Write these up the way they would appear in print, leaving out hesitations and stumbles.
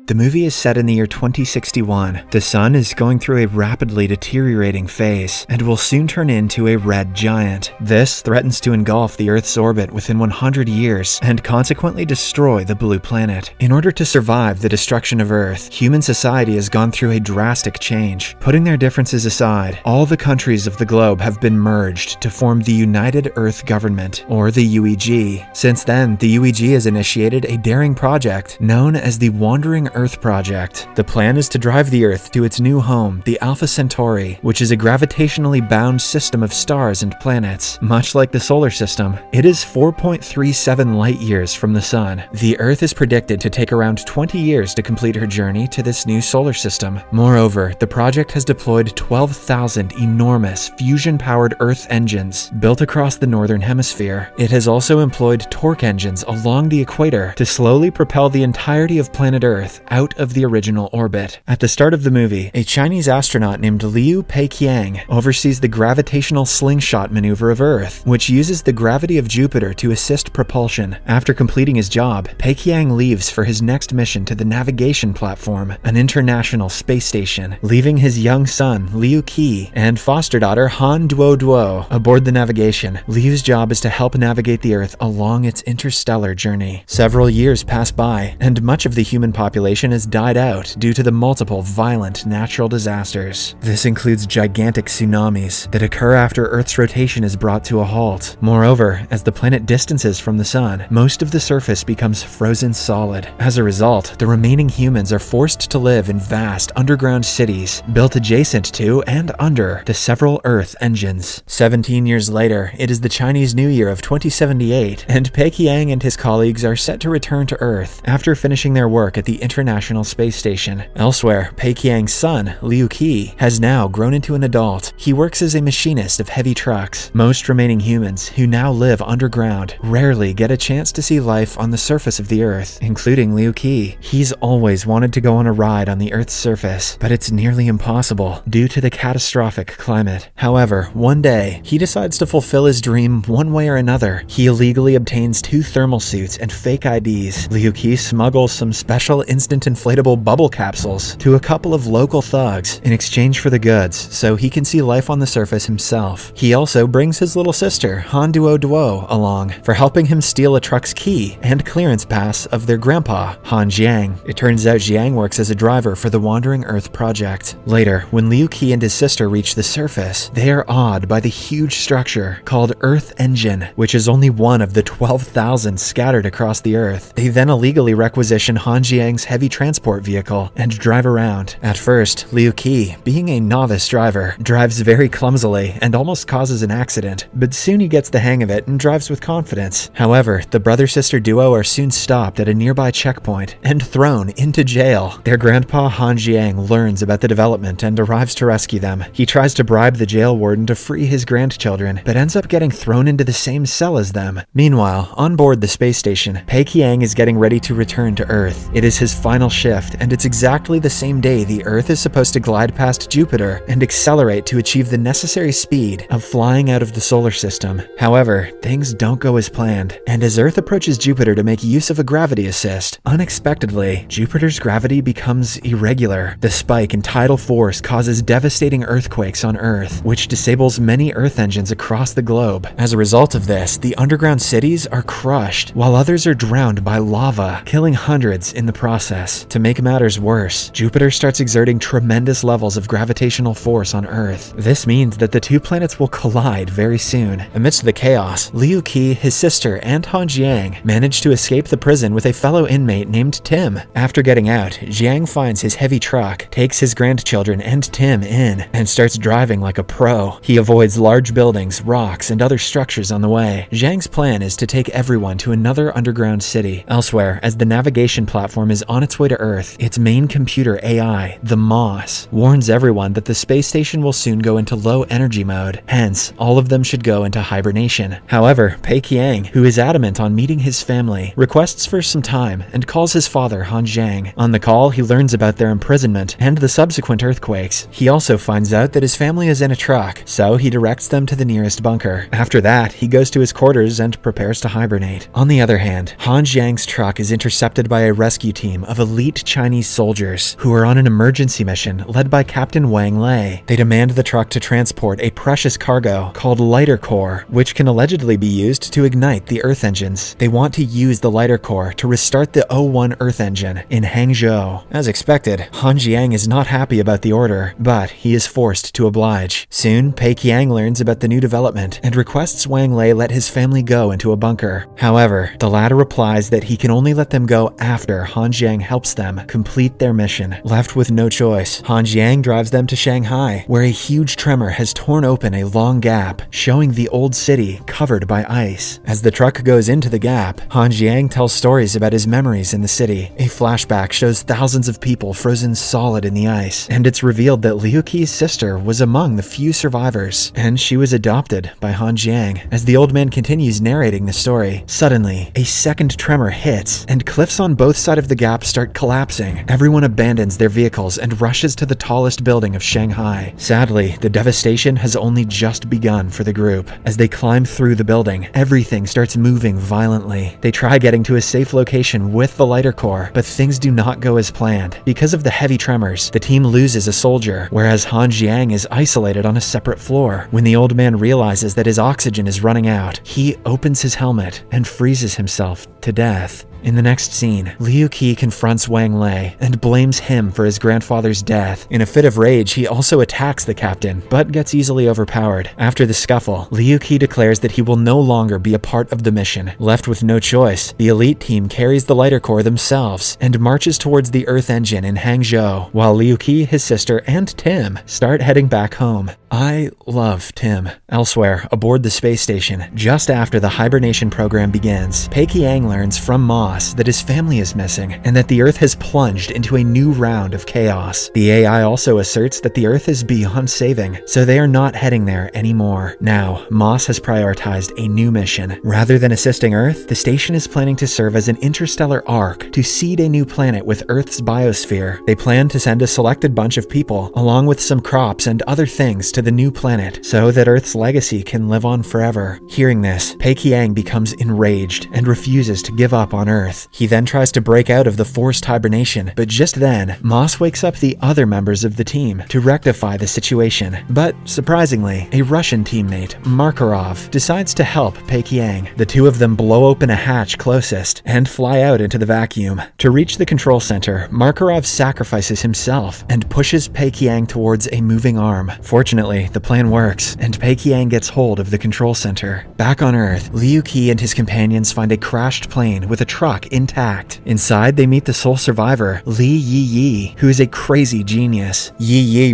The movie is set in the year 2061. The sun is going through a rapidly deteriorating phase and will soon turn into a red giant. This threatens to engulf the Earth's orbit within 100 years and consequently destroy the blue planet. In order to survive the destruction of Earth, human society has gone through a drastic change. Putting their differences aside, all the countries of the globe have been merged to form the United Earth Government, or the UEG. Since then, the UEG has initiated a daring project known as the Wandering Earth Project. The plan is to drive the Earth to its new home, the Alpha Centauri, which is a gravitationally bound system of stars and planets. Much like the solar system, it is 4.37 light years from the sun. The Earth is predicted to take around 20 years to complete her journey to this new solar system. Moreover, the project has deployed 12,000 enormous fusion-powered Earth engines built across the northern hemisphere. It has also employed torque engines along the equator to slowly propel the entirety of planet Earth out of the original orbit. At the start of the movie, a Chinese astronaut named Liu Peiqiang oversees the gravitational slingshot maneuver of Earth, which uses the gravity of Jupiter to assist propulsion. After completing his job, Peiqiang leaves for his next mission to the navigation platform, an international space station, leaving his young son, Liu Qi, and foster daughter Han Duoduo aboard the navigation. Liu's job is to help navigate the Earth along its interstellar journey. Several years pass by, and much of the human population has died out due to the multiple violent natural disasters. This includes gigantic tsunamis that occur after Earth's rotation is brought to a halt. Moreover, as the planet distances from the sun, most of the surface becomes frozen solid. As a result, the remaining humans are forced to live in vast underground cities built adjacent to and under the several Earth engines. 17 years later, it is the Chinese New Year of 2078, and Peiqiang and his colleagues are set to return to Earth after finishing their work at the International Space Station. Elsewhere, Peiqiang's son, Liu Qi, has now grown into an adult. He works as a machinist of heavy trucks. Most remaining humans, who now live underground, rarely get a chance to see life on the surface of the Earth, including Liu Qi. He's always wanted to go on a ride on the Earth's surface, but it's nearly impossible due to the catastrophic climate. However, one day, he decides to fulfill his dream one way or another. He illegally obtains 2 thermal suits and fake IDs. Liu Qi smuggles some special instant inflatable bubble capsules to a couple of local thugs in exchange for the goods, so he can see life on the surface himself. He also brings his little sister, Han Duoduo, along for helping him steal a truck's key and clearance pass of their grandpa, Han Jiang. It turns out Jiang works as a driver for the Wandering Earth Project. Later, when Liu Qi and his sister reach the surface, they are awed by the huge structure called Earth Engine, which is only one of the 12,000 scattered across the Earth. They then illegally requisition Han Jiang's heavy transport vehicle and drive around. At first, Liu Qi, being a novice driver, drives very clumsily and almost causes an accident, but soon he gets the hang of it and drives with confidence. However, the brother-sister duo are soon stopped at a nearby checkpoint and thrown into jail. Their grandpa Han Jiang learns about the development and arrives to rescue them. He tries to bribe the jail warden to free his grandchildren, but ends up getting thrown into the same cell as them. Meanwhile, on board the space station, Peiqiang is getting ready to return to Earth. It is his final shift, and it's exactly the same day the Earth is supposed to glide past Jupiter and accelerate to achieve the necessary speed of flying out of the solar system. However, things don't go as planned, and as Earth approaches Jupiter to make use of a gravity assist, unexpectedly, Jupiter's gravity becomes irregular. The spike in tidal force causes devastating earthquakes on Earth, which disables many Earth engines across the globe. As a result of this, the underground cities are crushed, while others are drowned by lava, killing hundreds in the process. To make matters worse, Jupiter starts exerting tremendous levels of gravitational force on Earth. This means that the 2 planets will collide very soon. Amidst the chaos, Liu Qi, his sister, and Han Jiang manage to escape the prison with a fellow inmate named Tim. After getting out, Jiang finds his heavy truck, takes his grandchildren and Tim in, and starts driving like a pro. He avoids large buildings, rocks, and other structures on the way. Jiang's plan is to take everyone to another underground city. Elsewhere, as the navigation platform is on its way to Earth, its main computer AI, the Moss, warns everyone that the space station will soon go into low energy mode. Hence, all of them should go into hibernation. However, Peiqiang, who is adamant on meeting his family, requests for some time and calls his father, Han Jiang. On the call, he learns about their imprisonment and the subsequent earthquakes. He also finds out that his family is in a truck, so he directs them to the nearest bunker. After that, he goes to his quarters and prepares to hibernate. On the other hand, Han Jiang's truck is intercepted by a rescue team of of elite Chinese soldiers who are on an emergency mission led by Captain Wang Lei. They demand the truck to transport a precious cargo called lighter core, which can allegedly be used to ignite the Earth engines. They want to use the lighter core to restart the O1 Earth engine in Hangzhou. As expected, Han Jiang is not happy about the order, but he is forced to oblige. Soon, Pei Qiang learns about the new development and requests Wang Lei let his family go into a bunker. However, the latter replies that he can only let them go after Han Jiang helps them complete their mission. Left with no choice, Han Jiang drives them to Shanghai, where a huge tremor has torn open a long gap, showing the old city covered by ice. As the truck goes into the gap, Han Jiang tells stories about his memories in the city. A flashback shows thousands of people frozen solid in the ice, and it's revealed that Liu Qi's sister was among the few survivors, and she was adopted by Han Jiang. As the old man continues narrating the story, suddenly, a second tremor hits, and cliffs on both sides of the gap start collapsing. Everyone abandons their vehicles and rushes to the tallest building of Shanghai. Sadly, the devastation has only just begun for the group. As they climb through the building, everything starts moving violently. They try getting to a safe location with the lighter core, but things do not go as planned. Because of the heavy tremors, the team loses a soldier, whereas Han Jiang is isolated on a separate floor. When the old man realizes that his oxygen is running out, he opens his helmet and freezes himself to death. In the next scene, Liu Qi confronts Wang Lei and blames him for his grandfather's death. In a fit of rage, he also attacks the captain, but gets easily overpowered. After the scuffle, Liu Qi declares that he will no longer be a part of the mission. Left with no choice, the elite team carries the lighter core themselves and marches towards the Earth engine in Hangzhou, while Liu Qi, his sister, and Tim start heading back home. I love Tim. Elsewhere, aboard the space station, just after the hibernation program begins, Pei Qiang learns from Ma that his family is missing, and that the Earth has plunged into a new round of chaos. The AI also asserts that the Earth is beyond saving, so they are not heading there anymore. Now, Moss has prioritized a new mission. Rather than assisting Earth, the station is planning to serve as an interstellar ark to seed a new planet with Earth's biosphere. They plan to send a selected bunch of people, along with some crops and other things, to the new planet, so that Earth's legacy can live on forever. Hearing this, Pei Qiang becomes enraged and refuses to give up on Earth. He then tries to break out of the forced hibernation, but just then, Moss wakes up the other members of the team to rectify the situation. But surprisingly, a Russian teammate, Makarov, decides to help Pei Qiang. The two of them blow open a hatch closest and fly out into the vacuum. To reach the control center, Makarov sacrifices himself and pushes Pei Qiang towards a moving arm. Fortunately, the plan works, and Pei Qiang gets hold of the control center. Back on Earth, Liu Qi and his companions find a crashed plane with a truck intact. Inside, they meet the sole survivor, Li Yi, who is a crazy genius. Yi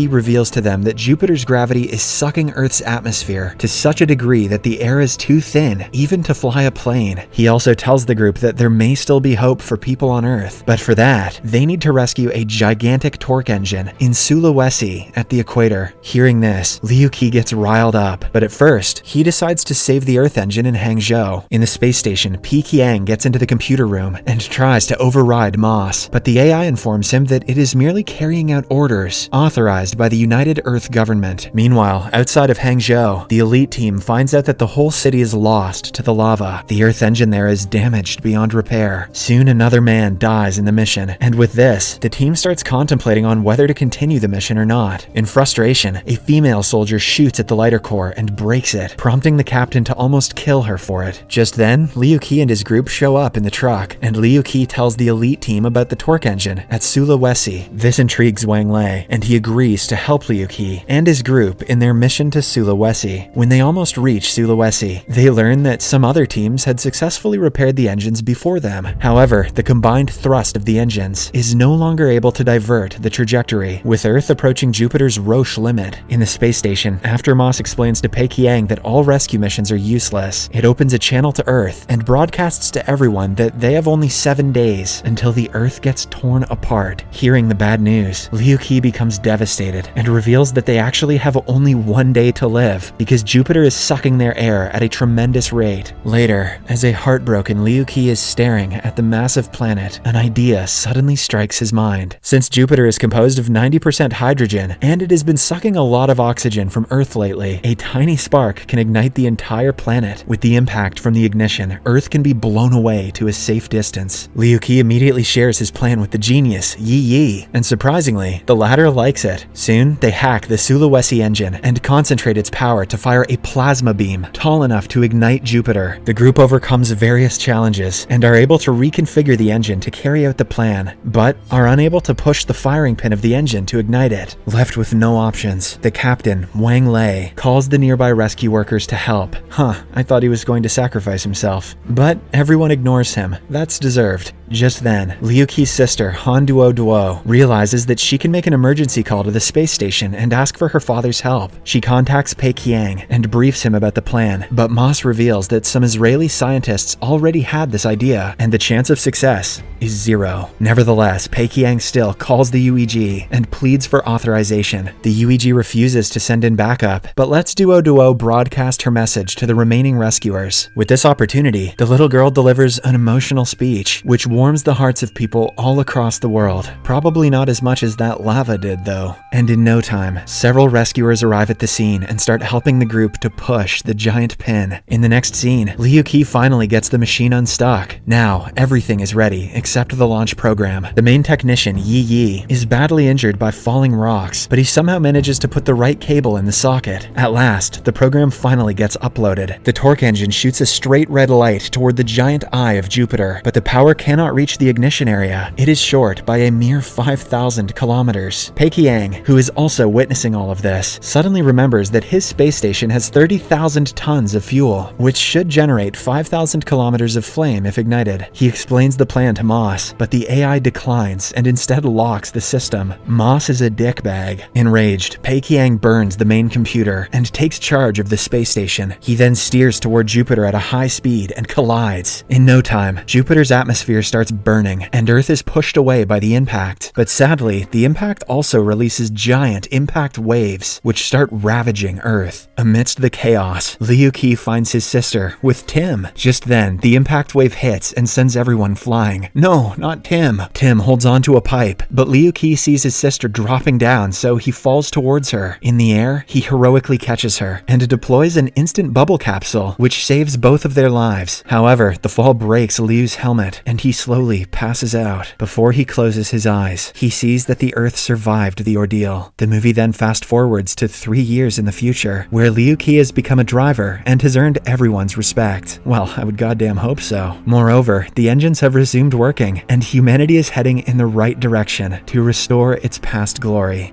reveals to them that Jupiter's gravity is sucking Earth's atmosphere to such a degree that the air is too thin even to fly a plane. He also tells the group that there may still be hope for people on Earth, but for that, they need to rescue a gigantic torque engine in Sulawesi at the equator. Hearing this, Liu Qi gets riled up, but at first, he decides to save the Earth engine in Hangzhou. In the space station, Pei Qiang gets into the computer room and tries to override Moss, but the AI informs him that it is merely carrying out orders authorized by the United Earth government. Meanwhile, outside of Hangzhou, the elite team finds out that the whole city is lost to the lava. The Earth engine there is damaged beyond repair. Soon another man dies in the mission, and with this, the team starts contemplating on whether to continue the mission or not. In frustration, a female soldier shoots at the lighter core and breaks it, prompting the captain to almost kill her for it. Just then, Liu Qi and his group show up in the truck, and Liu Qi tells the elite team about the torque engine at Sulawesi. This intrigues Wang Lei, and he agrees to help Liu Qi and his group in their mission to Sulawesi. When they almost reach Sulawesi, they learn that some other teams had successfully repaired the engines before them. However, the combined thrust of the engines is no longer able to divert the trajectory, with Earth approaching Jupiter's Roche limit. In the space station, after Moss explains to Pei Qiang that all rescue missions are useless, it opens a channel to Earth and broadcasts to everyone that they have only 7 days until the Earth gets torn apart. Hearing the bad news, Liu Qi becomes becomes devastated and reveals that they actually have only one day to live because Jupiter is sucking their air at a tremendous rate. Later, as a heartbroken Liu Qi is staring at the massive planet, an idea suddenly strikes his mind. Since Jupiter is composed of 90% hydrogen and it has been sucking a lot of oxygen from Earth lately, a tiny spark can ignite the entire planet. With the impact from the ignition, Earth can be blown away to a safe distance. Liu Qi immediately shares his plan with the genius, Yi Yi, and surprisingly, the latter likes it. Soon, they hack the Sulawesi engine and concentrate its power to fire a plasma beam tall enough to ignite Jupiter. The group overcomes various challenges and are able to reconfigure the engine to carry out the plan, but are unable to push the firing pin of the engine to ignite it. Left with no options, the captain, Wang Lei, calls the nearby rescue workers to help. I thought he was going to sacrifice himself. But everyone ignores him. That's deserved. Just then, Liu Qi's sister, Han Duo Duo, realizes that she can make an emergency call to the space station and ask for her father's help. She contacts Pei Qiang and briefs him about the plan, but Moss reveals that some Israeli scientists already had this idea, and the chance of success is 0. Nevertheless, Pei Qiang still calls the UEG and pleads for authorization. The UEG refuses to send in backup, but lets Duo Duo broadcast her message to the remaining rescuers. With this opportunity, the little girl delivers an emotional speech, which warms the hearts of people all across the world. Probably not as much as that lava did, though. And in no time, several rescuers arrive at the scene and start helping the group to push the giant pin. In the next scene, Liu Qi finally gets the machine unstuck. Now, everything is ready except the launch program. The main technician, Yi Yi, is badly injured by falling rocks, but he somehow manages to put the right cable in the socket. At last, the program finally gets uploaded. The torque engine shoots a straight red light toward the giant eye of Jupiter, but the power cannot reach the ignition area. It is short by a mere 5,000 kilometers. Pei Qiang, who is also witnessing all of this, suddenly remembers that his space station has 30,000 tons of fuel, which should generate 5,000 kilometers of flame if ignited. He explains the plan to Moss, but the AI declines and instead locks the system. Moss is a dickbag. Enraged, Pei Qiang burns the main computer and takes charge of the space station. He then steers toward Jupiter at a high speed and collides. In no time, Jupiter's atmosphere starts burning, and Earth is pushed away by the impact. But sadly, the impact also releases giant impact waves, which start ravaging Earth. Amidst the chaos, Liu Qi finds his sister with Tim. Just then, the impact wave hits and sends everyone flying. No, not Tim. Tim holds onto a pipe, but Liu Qi sees his sister dropping down, so he falls towards her. In the air, he heroically catches her and deploys an instant bubble capsule, which saves both of their lives. However, the fall breaks Liu's helmet, and he slowly passes out. Before he closes his eyes, he sees that the Earth survived the ordeal. The movie then fast forwards to 3 years in the future, where Liu Qi has become a driver and has earned everyone's respect. Well, I would goddamn hope so. Moreover, the engines have resumed working, and humanity is heading in the right direction to restore its past glory.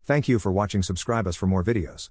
Thank you for watching. Subscribe us for more videos.